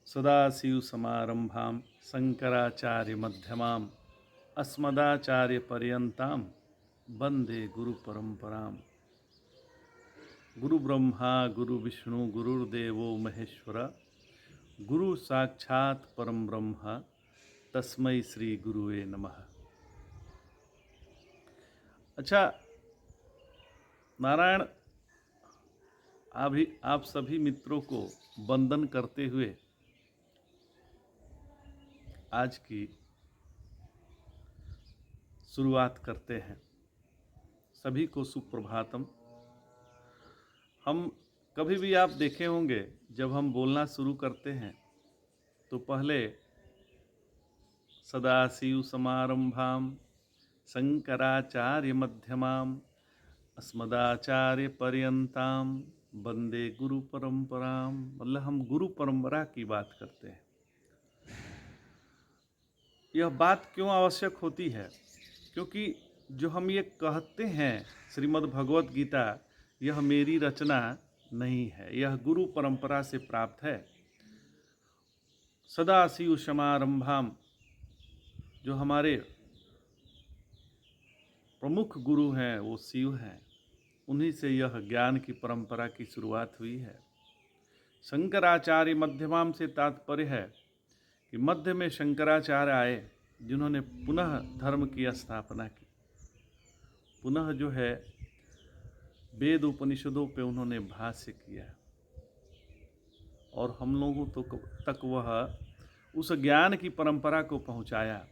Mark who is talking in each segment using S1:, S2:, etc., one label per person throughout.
S1: सदाशिवसमारम्भां शङ्कराचार्यमध्यमाम् अस्मदाचार्यपर्यन्तां वन्दे गुरुपरम्पराम्। गुरुब्रह्मा गुरुविष्णु गुरुर्देवो महेश्वर गुरु साक्षात् परम ब्रह्म तस्मै श्री गुरुवे नमः। अच्छा नारायण, अभी आप सभी मित्रों को वंदन करते हुए आज की शुरुआत करते हैं। सभी को सुप्रभातम। हम कभी भी आप देखे होंगे जब हम बोलना शुरू करते हैं तो पहले सदाशिव समारंभाम शंकराचार्य मध्यमाम अस्मदाचार्य पर्यंताम वंदे गुरु परंपराम, मतलब हम गुरु परंपरा की बात करते हैं। यह बात क्यों आवश्यक होती है? क्योंकि जो हम ये कहते हैं श्रीमद् भगवत गीता, यह मेरी रचना नहीं है, यह गुरु परंपरा से प्राप्त है। सदाशिव समारंभाम, जो हमारे प्रमुख गुरु हैं वो शिव हैं, उन्हीं से यह ज्ञान की परंपरा की शुरुआत हुई है। शंकराचार्य मध्यमाम से तात्पर्य है कि मध्य में शंकराचार्य आए, जिन्होंने पुनः धर्म की स्थापना की। पुनः जो है वेद उपनिषदों पे उन्होंने भाष्य किया और हम लोगों तक वह उस ज्ञान की परंपरा को पहुंचाया।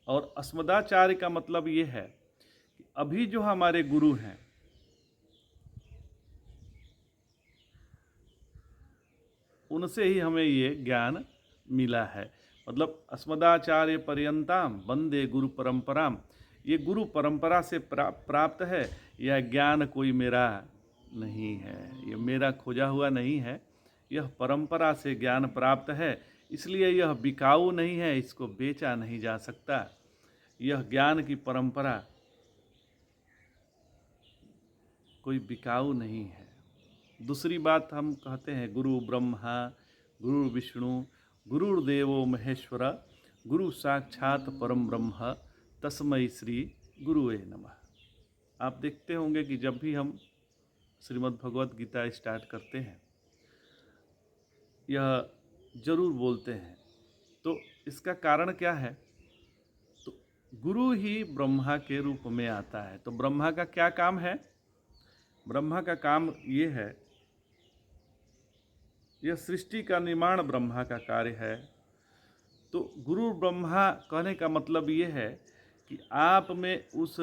S1: और अस्मदाचार्य का मतलब ये है कि अभी जो हमारे गुरु हैं उनसे ही हमें ये ज्ञान मिला है। मतलब अस्मदाचार्य पर्यंताम वंदे गुरु परंपराम, ये गुरु परंपरा से प्राप्त है। यह ज्ञान कोई मेरा नहीं है, यह मेरा खोजा हुआ नहीं है, यह परंपरा से ज्ञान प्राप्त है। इसलिए यह बिकाऊ नहीं है, इसको बेचा नहीं जा सकता। यह ज्ञान की परंपरा कोई बिकाऊ नहीं है। दूसरी बात हम कहते हैं गुरु ब्रह्मा गुरु विष्णु गुरुर्देवो महेश्वर गुरु साक्षात परम ब्रह्म तस्मै श्री गुरुवे नमः। आप देखते होंगे कि जब भी हम श्रीमद् भगवत गीता स्टार्ट करते हैं यह जरूर बोलते हैं। तो इसका कारण क्या है? तो गुरु ही ब्रह्मा के रूप में आता है। तो ब्रह्मा का क्या काम है? ब्रह्मा का काम ये है, यह सृष्टि का निर्माण ब्रह्मा का कार्य है। तो गुरु ब्रह्मा कहने का मतलब ये है कि आप में उस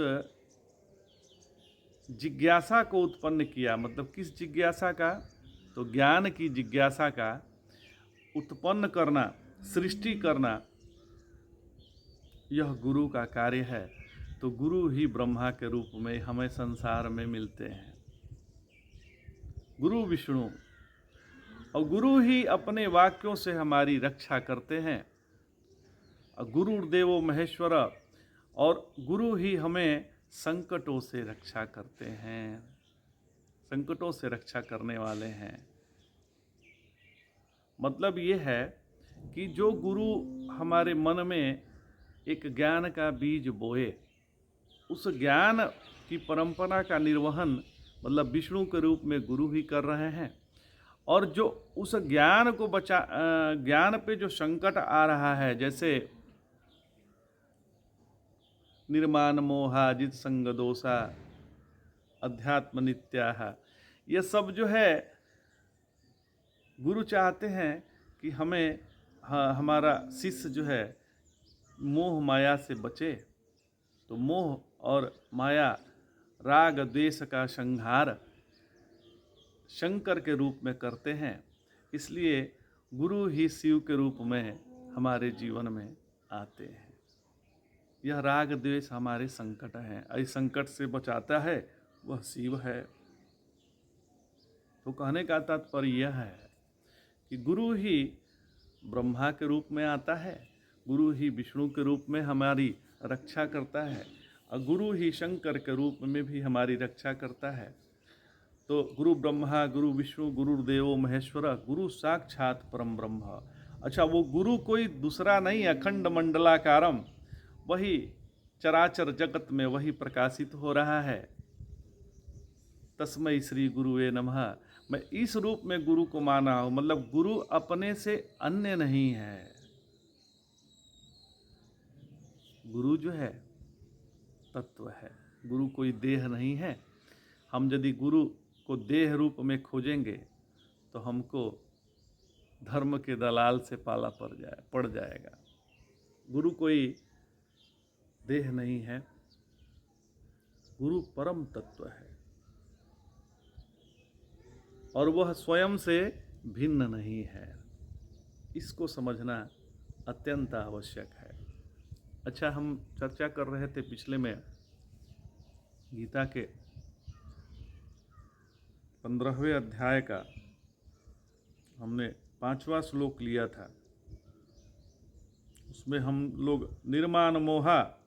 S1: जिज्ञासा को उत्पन्न किया। मतलब किस जिज्ञासा का? तो ज्ञान की जिज्ञासा का उत्पन्न करना, सृष्टि करना, यह गुरु का कार्य है। तो गुरु ही ब्रह्मा के रूप में हमें संसार में मिलते हैं। गुरु विष्णु और गुरु ही अपने वाक्यों से हमारी रक्षा करते हैं। गुरुर्देवो महेश्वर, और गुरु ही हमें संकटों से रक्षा करते हैं, संकटों से रक्षा करने वाले हैं। मतलब ये है कि जो गुरु हमारे मन में एक ज्ञान का बीज बोए, उस ज्ञान की परंपरा का निर्वहन मतलब विष्णु के रूप में गुरु ही कर रहे हैं। और जो उस ज्ञान को ज्ञान पे जो संकट आ रहा है, जैसे निर्माण मोहा जित संग दोषा अध्यात्म नित्याह, ये सब जो है गुरु चाहते हैं कि हमें हमारा शिष्य जो है मोह माया से बचे। तो मोह और माया राग द्वेष का संहार शंकर के रूप में करते हैं। इसलिए गुरु ही शिव के रूप में हमारे जीवन में आते हैं। यह राग द्वेष हमारे संकट हैं, इस संकट से बचाता है वह शिव है। तो कहने का तात्पर्य यह है कि गुरु ही ब्रह्मा के रूप में आता है, गुरु ही विष्णु के रूप में हमारी रक्षा करता है, और गुरु ही शंकर के रूप में भी हमारी रक्षा करता है। तो गुरु ब्रह्मा गुरु विष्णु गुरुर्देवो महेश्वर गुरु साक्षात परम ब्रह्म, अच्छा, वो गुरु कोई दूसरा नहीं, अखंड मंडलाकारम, वही चराचर जगत में वही प्रकाशित हो रहा है। तस्मै श्री गुरुवे नमः। मैं इस रूप में गुरु को माना हूं, मतलब गुरु अपने से अन्य नहीं है। गुरु जो है तत्व है, गुरु कोई देह नहीं है। हम यदि गुरु को देह रूप में खोजेंगे तो हमको धर्म के दलाल से पाला पड़ जाएगा। गुरु कोई देह नहीं है, गुरु परम तत्व है और वह स्वयं से भिन्न नहीं है। इसको समझना अत्यंत आवश्यक है। अच्छा, हम चर्चा कर रहे थे पिछले में गीता के 15वें अध्याय का, हमने 5वां श्लोक लिया था। उसमें हम लोग निर्माण मोहा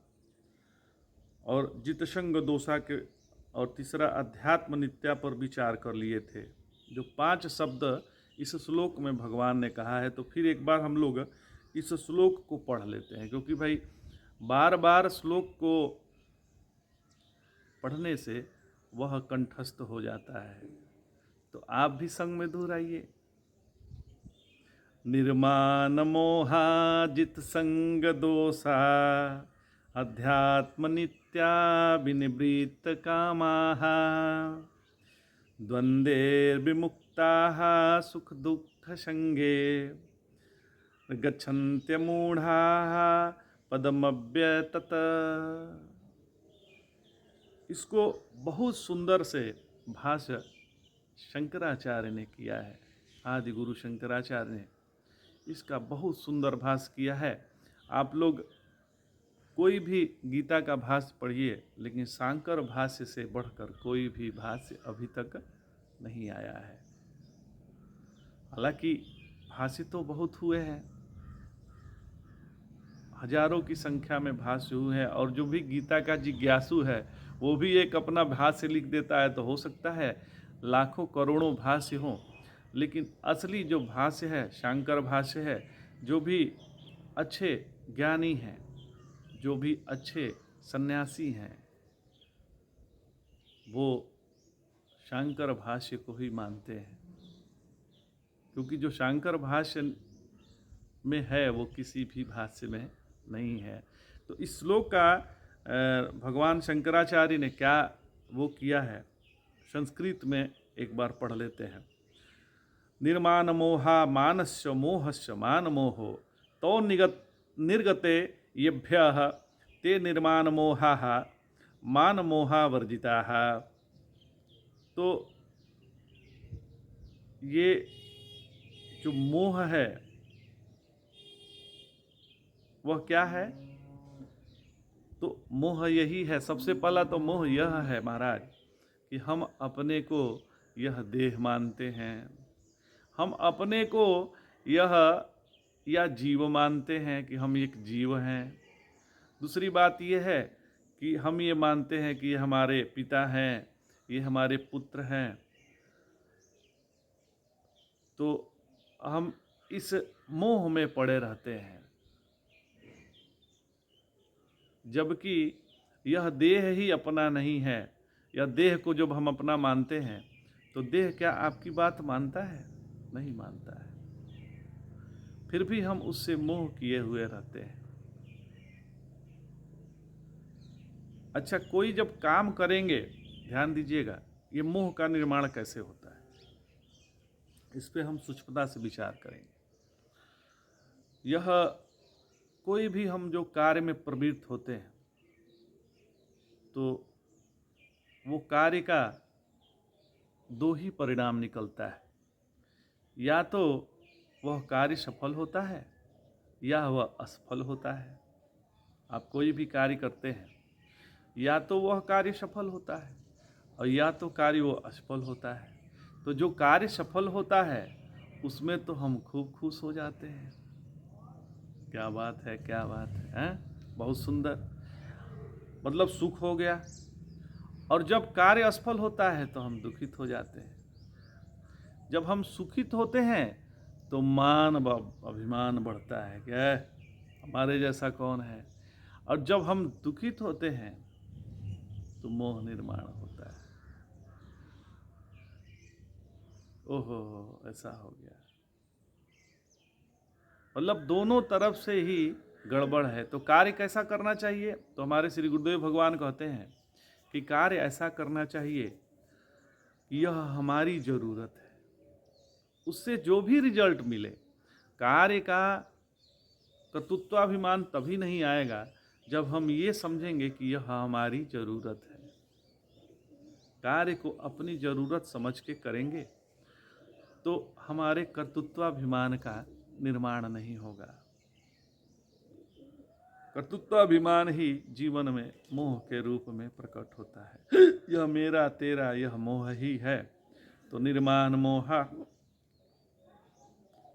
S1: और जितसंग दोषा के और तीसरा अध्यात्म नित्या पर विचार कर लिए थे। जो 5 शब्द इस श्लोक में भगवान ने कहा है, तो फिर एक बार हम लोग इस श्लोक को पढ़ लेते हैं, क्योंकि भाई बार बार श्लोक को पढ़ने से वह कंठस्थ हो जाता है। तो आप भी संग में दूर आइए। निर्माण मोहा जित संग दोषा अध्यात्म नित्या विनिवृत्त कामाः द्वन्द्वैर्विमुक्ताः सुख दुःख संगे गच्छन्त्यमूढ़ाः पदमव्यतत। इसको बहुत सुंदर से भाष्य शंकराचार्य ने किया है। आदि गुरु शंकराचार्य ने इसका बहुत सुंदर भाष्य किया है। आप लोग कोई भी गीता का भाष्य पढ़िए, लेकिन शांकर भाष्य से बढ़कर कोई भी भाष्य अभी तक नहीं आया है। हालांकि भाष्य तो बहुत हुए हैं, हजारों की संख्या में भाष्य हुए हैं, और जो भी गीता का जिज्ञासु है वो भी एक अपना भाष्य लिख देता है, तो हो सकता है लाखों करोड़ों भाष्य हों, लेकिन असली जो भाष्य है शांकर भाष्य है। जो भी अच्छे ज्ञानी हैं, जो भी अच्छे सन्यासी हैं, वो शांकर भाष्य को ही मानते हैं, क्योंकि जो शांकर भाष्य में है वो किसी भी भाष्य में नहीं है। तो इस श्लोक का भगवान शंकराचार्य ने क्या वो किया है, संस्कृत में एक बार पढ़ लेते हैं। निर्माण मोहा मानस्य मोहस्य मान मोहो तो निर्गते येभ्यः ते निर्माण मोहाः मान मोहा वर्जिताः। तो ये जो मोह है वह क्या है? तो मोह यही है। सबसे पहला तो मोह यह है महाराज कि हम अपने को यह देह मानते हैं, हम अपने को यह या जीव मानते हैं कि हम एक जीव हैं। दूसरी बात यह है कि हम ये मानते हैं कि ये हमारे पिता हैं, ये हमारे पुत्र हैं। तो हम इस मोह में पड़े रहते हैं, जबकि यह देह ही अपना नहीं है। यह देह को जब हम अपना मानते हैं तो देह क्या आपकी बात मानता है? नहीं मानता है। फिर भी हम उससे मोह किए हुए रहते हैं। अच्छा, कोई जब काम करेंगे, ध्यान दीजिएगा, ये मोह का निर्माण कैसे होता है, इस पे हम सूक्ष्मता से विचार करेंगे। यह कोई भी हम जो कार्य में प्रवृत्त होते हैं, तो वो कार्य का 2 ही परिणाम निकलता है। या तो वह कार्य सफल होता है या वह असफल होता है। आप कोई भी कार्य करते हैं, या तो वह कार्य सफल होता है और या तो कार्य वो असफल होता है। तो जो कार्य सफल होता है उसमें तो हम खूब खुश हो जाते हैं। क्या बात है, क्या बात है, बहुत सुंदर, मतलब सुख हो गया। और जब कार्य असफल होता है तो हम दुखित हो जाते हैं। जब हम सुखित होते हैं तो मान व अभिमान बढ़ता है कि "ऐ, हमारे जैसा कौन है"। और जब हम दुखित होते हैं तो मोह निर्माण होता है। ओहो, ऐसा हो गया। मतलब दोनों तरफ से ही गड़बड़ है। तो कार्य कैसा करना चाहिए? तो हमारे श्री गुरुदेव भगवान कहते हैं कि कार्य ऐसा करना चाहिए कि यह हमारी जरूरत है, उससे जो भी रिजल्ट मिले। कार्य का कर्तृत्वाभिमान तभी नहीं आएगा जब हम ये समझेंगे कि यह हमारी जरूरत है। कार्य को अपनी जरूरत समझ के करेंगे तो हमारे कर्तृत्वाभिमान का निर्माण नहीं होगा। कर्तृत्वाभिमान ही जीवन में मोह के रूप में प्रकट होता है। यह मेरा तेरा यह मोह ही है। तो निर्माण मोहा,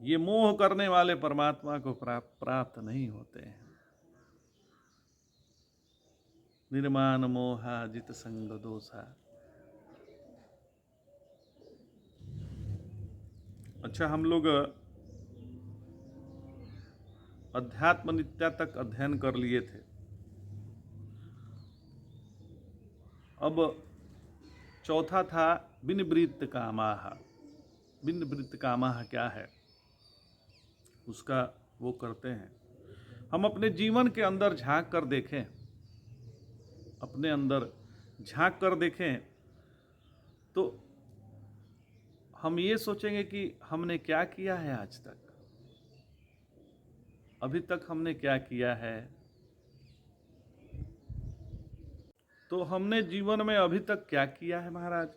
S1: ये मोह करने वाले परमात्मा को प्राप्त नहीं होते हैं। निर्माण मोहा जित संग दोषा। अच्छा, हम लोग अध्यात्म नित्या तक अध्ययन कर लिए थे। अब चौथा था विनिवृत्त कामाः। विनिवृत्त कामाः क्या है, उसका वो करते हैं। हम अपने जीवन के अंदर झांक कर देखें, अपने अंदर झांक कर देखें तो हम ये सोचेंगे कि हमने क्या किया है आज तक, अभी तक हमने क्या किया है। तो हमने जीवन में अभी तक क्या किया है महाराज,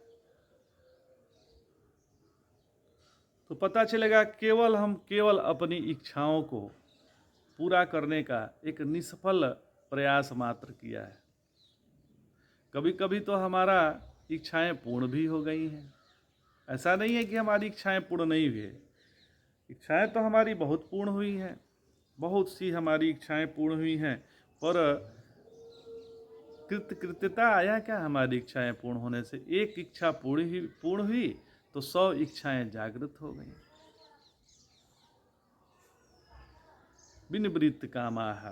S1: तो पता चलेगा हम केवल अपनी इच्छाओं को पूरा करने का एक निष्फल प्रयास मात्र किया है। कभी कभी तो हमारा इच्छाएं पूर्ण भी हो गई हैं। ऐसा नहीं है कि हमारी इच्छाएं पूर्ण नहीं हुई है। इच्छाएं तो हमारी बहुत पूर्ण हुई हैं, बहुत सी हमारी इच्छाएं पूर्ण हुई हैं, पर कृतकृत्यता आया क्या हमारी इच्छाएं पूर्ण होने से? एक इच्छा पूर्ण हुई तो 100 इच्छाएं जागृत हो गई। विनिवृत्त कामाः।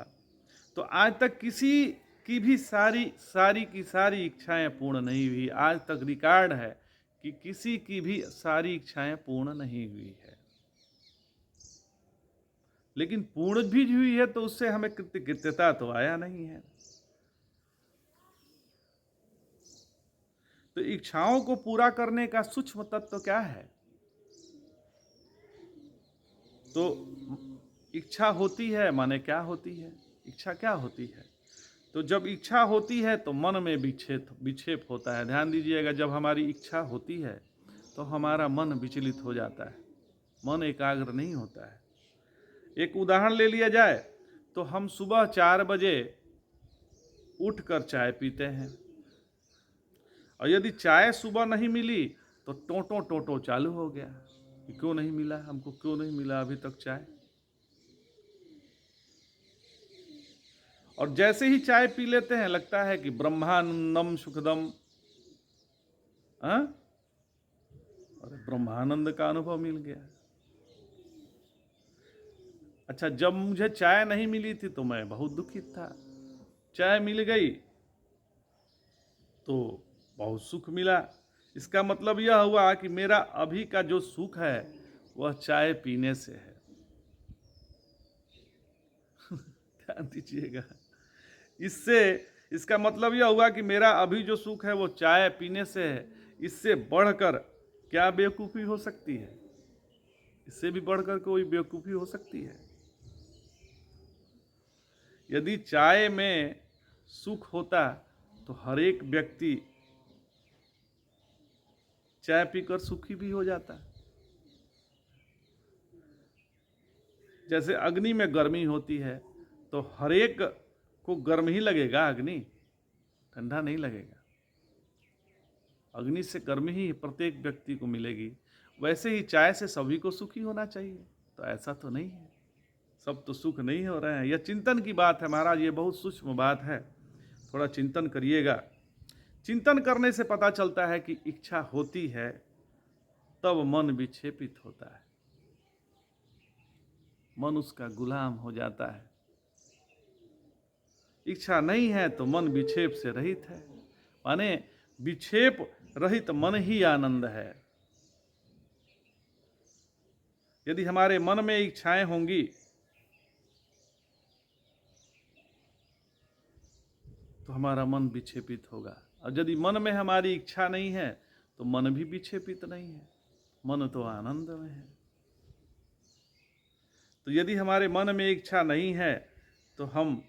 S1: तो आज तक किसी की भी सारी की सारी इच्छाएं पूर्ण नहीं हुई। आज तक रिकॉर्ड है कि किसी की भी सारी इच्छाएं पूर्ण नहीं हुई है। लेकिन पूर्ण भी हुई है तो उससे हमें कृतज्ञता तो आया नहीं है। तो इच्छाओं को पूरा करने का सूक्ष्म तत्व क्या है? तो इच्छा होती है माने क्या होती है? इच्छा क्या होती है? तो जब इच्छा होती है तो मन में विक्षेप होता है। ध्यान दीजिएगा, जब हमारी इच्छा होती है तो हमारा मन विचलित हो जाता है, मन एकाग्र नहीं होता है। एक उदाहरण ले लिया जाए तो हम सुबह 4 बजे उठकर चाय पीते हैं, और यदि चाय सुबह नहीं मिली तो टोटो टोटो चालू हो गया कि क्यों नहीं मिला हमको, क्यों नहीं मिला अभी तक चाय। और जैसे ही चाय पी लेते हैं लगता है कि ब्रह्मानंदम सुखदम, और ब्रह्मानंद का अनुभव मिल गया। अच्छा, जब मुझे चाय नहीं मिली थी तो मैं बहुत दुखित था। चाय मिल गई तो बहुत सुख मिला। इसका मतलब यह हुआ कि मेरा अभी का जो सुख है वह चाय पीने से है। ध्यान दीजिएगा, इसका मतलब यह हुआ कि मेरा अभी जो सुख है वो चाय पीने से है। इससे बढ़कर क्या बेवकूफ़ी हो सकती है? इससे भी बढ़कर कोई बेवकूफ़ी हो सकती है? यदि चाय में सुख होता तो हर एक व्यक्ति चाय पीकर सुखी भी हो जाता। जैसे अग्नि में गर्मी होती है तो हर एक को गर्म ही लगेगा, अग्नि ठंडा नहीं लगेगा। अग्नि से गर्मी ही प्रत्येक व्यक्ति को मिलेगी। वैसे ही चाय से सभी को सुखी होना चाहिए, तो ऐसा तो नहीं है। सब तो सुख नहीं हो रहे हैं। यह चिंतन की बात है महाराज, ये बहुत सूक्ष्म बात है। थोड़ा चिंतन करिएगा। चिंतन करने से पता चलता है कि इच्छा होती है तब मन विक्षेपित होता है। मन उसका गुलाम हो जाता है। इच्छा नहीं है तो मन विक्षेप से रहित है, माने विक्षेप रहित मन ही आनंद है। यदि हमारे मन में इच्छाएं होंगी तो हमारा मन विक्षेपित होगा, और यदि मन में हमारी इच्छा नहीं है तो मन भी विक्षेपित नहीं है, मन तो आनंद में है। तो यदि हमारे मन में इच्छा नहीं है तो हम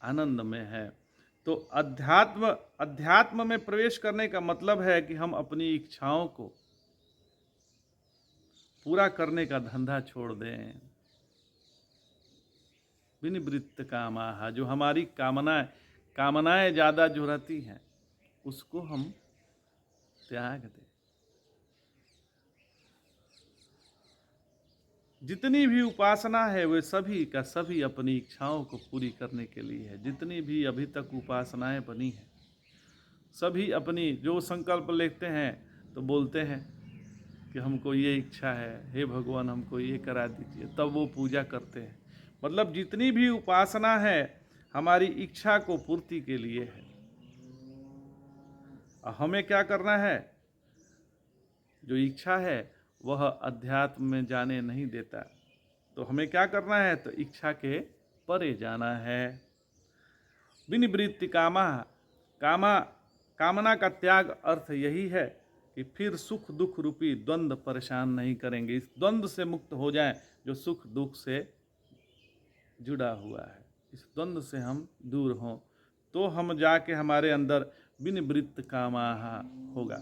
S1: आनंद में है। तो अध्यात्म में प्रवेश करने का मतलब है कि हम अपनी इच्छाओं को पूरा करने का धंधा छोड़ दें। विनिवृत्त कामाः, जो हमारी कामनाएं ज़्यादा जो रहती हैं उसको हम त्याग दें। जितनी भी उपासना है वे सभी का सभी अपनी इच्छाओं को पूरी करने के लिए है। जितनी भी अभी तक उपासनाएं बनी हैं सभी अपनी, जो संकल्प लेते हैं तो बोलते हैं कि हमको ये इच्छा है, हे भगवान हमको ये करा दीजिए, तब वो पूजा करते हैं। मतलब जितनी भी उपासना है हमारी इच्छा को पूर्ति के लिए है। हमें क्या करना है? जो इच्छा है वह अध्यात्म में जाने नहीं देता, तो हमें क्या करना है? तो इच्छा के परे जाना है। विनिवृत्ति कामना का त्याग अर्थ यही है कि फिर सुख दुख रूपी द्वंद्व परेशान नहीं करेंगे। इस द्वंद्व से मुक्त हो जाएं जो सुख दुख से जुड़ा हुआ है, इस द्वंद्व से हम दूर हों तो हम जाके हमारे अंदर विनिवृत्त कामाः होगा।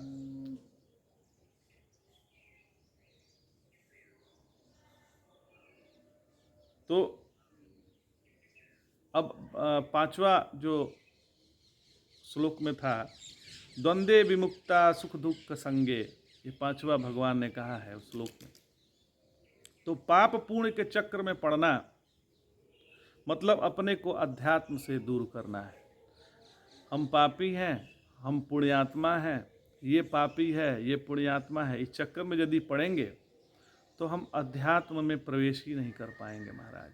S1: तो अब पांचवा जो श्लोक में था, द्वंद्वे विमुक्ता सुख दुख संगे, ये पांचवा भगवान ने कहा है उस श्लोक में। तो पाप पुण्य के चक्र में पड़ना मतलब अपने को अध्यात्म से दूर करना है। हम पापी हैं, हम पुण्यात्मा हैं, ये पापी है ये पुण्यात्मा है, इस चक्कर में यदि पड़ेंगे तो हम अध्यात्म में प्रवेश ही नहीं कर पाएंगे महाराज,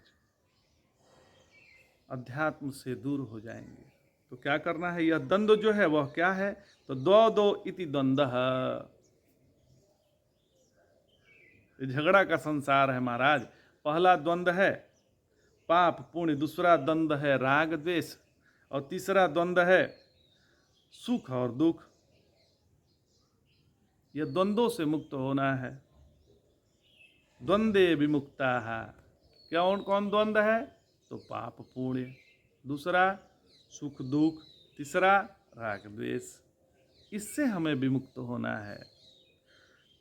S1: अध्यात्म से दूर हो जाएंगे। तो क्या करना है? यह द्वंद्व जो है वह क्या है? तो द्वौ इति द्वंद्वः, झगड़ा का संसार है महाराज। पहला द्वंद्व है पाप पुण्य, दूसरा द्वंद्व है राग द्वेष, और तीसरा द्वंद्व है सुख और दुख। यह द्वंद्वों से मुक्त होना है। द्वंद्वे विमुक्ताः, कौन कौन द्वंद्व है? तो पाप पुण्य, दूसरा सुख दुख, तीसरा राग द्वेष। इससे हमें विमुक्त होना है।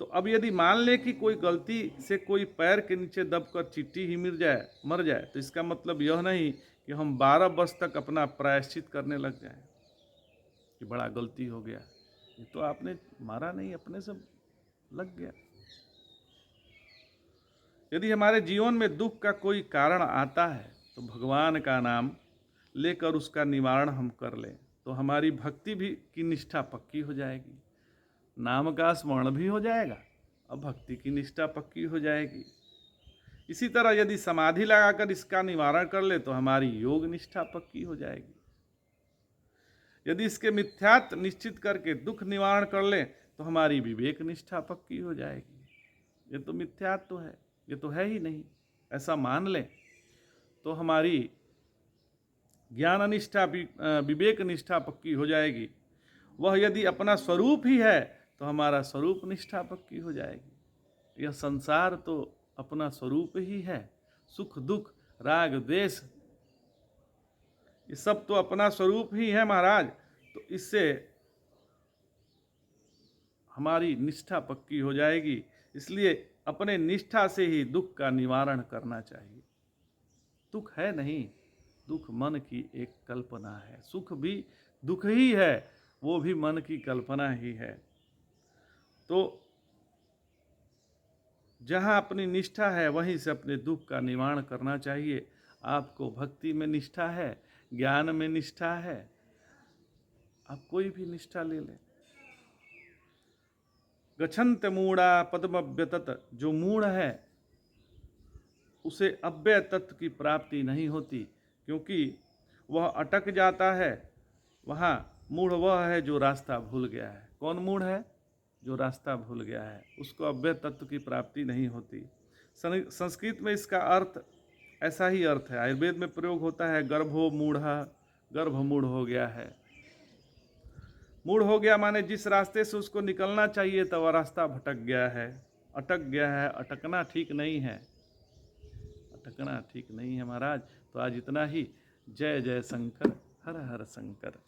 S1: तो अब यदि मान ले कि कोई गलती से कोई पैर के नीचे दबकर चींटी ही मर जाए तो इसका मतलब यह नहीं कि हम 12 वर्ष तक अपना प्रायश्चित करने लग जाएं कि बड़ा गलती हो गया, ये तो आपने मारा नहीं, अपने से लग गया। यदि हमारे जीवन में दुख का कोई कारण आता है तो भगवान का नाम लेकर उसका निवारण हम कर लें तो हमारी भक्ति भी की निष्ठा पक्की हो जाएगी, नाम का स्मरण भी हो जाएगा और भक्ति की निष्ठा पक्की हो जाएगी। इसी तरह यदि समाधि लगाकर इसका निवारण कर ले तो हमारी योग निष्ठा पक्की हो जाएगी। यदि इसके मिथ्यात्व निश्चित करके दुख निवारण कर ले तो हमारी विवेक निष्ठा पक्की हो जाएगी। ये तो मिथ्यात्व है, ये तो है ही नहीं, ऐसा मान ले तो हमारी ज्ञान निष्ठा विवेक निष्ठा पक्की हो जाएगी। वह यदि अपना स्वरूप ही है तो हमारा स्वरूप निष्ठा पक्की हो जाएगी। यह संसार तो अपना स्वरूप ही है, सुख दुख राग द्वेष ये सब तो अपना स्वरूप ही है महाराज। तो इससे हमारी निष्ठा पक्की हो जाएगी। इसलिए अपने निष्ठा से ही दुख का निवारण करना चाहिए। दुख है नहीं, दुख मन की एक कल्पना है। सुख भी दुख ही है, वो भी मन की कल्पना ही है। तो जहाँ अपनी निष्ठा है वहीं से अपने दुख का निवारण करना चाहिए। आपको भक्ति में निष्ठा है, ज्ञान में निष्ठा है, आप कोई भी निष्ठा ले लें। गच्छन्त मूढ़ा पद्मव्यतत, जो मूढ़ है उसे अव्यय तत्व की प्राप्ति नहीं होती, क्योंकि वह अटक जाता है। वहाँ मूढ़ वह है जो रास्ता भूल गया है। कौन मूढ़ है? जो रास्ता भूल गया है, उसको अव्यय तत्व की प्राप्ति नहीं होती। संस्कृत में इसका अर्थ ऐसा ही अर्थ है। आयुर्वेद में प्रयोग होता है गर्भो मूढ़ा, गर्भ मूढ़ हो गया है। मूढ़ हो गया माने जिस रास्ते से उसको निकलना चाहिए था वह रास्ता भटक गया है, अटक गया है। अटकना ठीक नहीं है, अटकना ठीक नहीं है महाराज। तो आज इतना ही। जय जय शंकर, हर हर शंकर।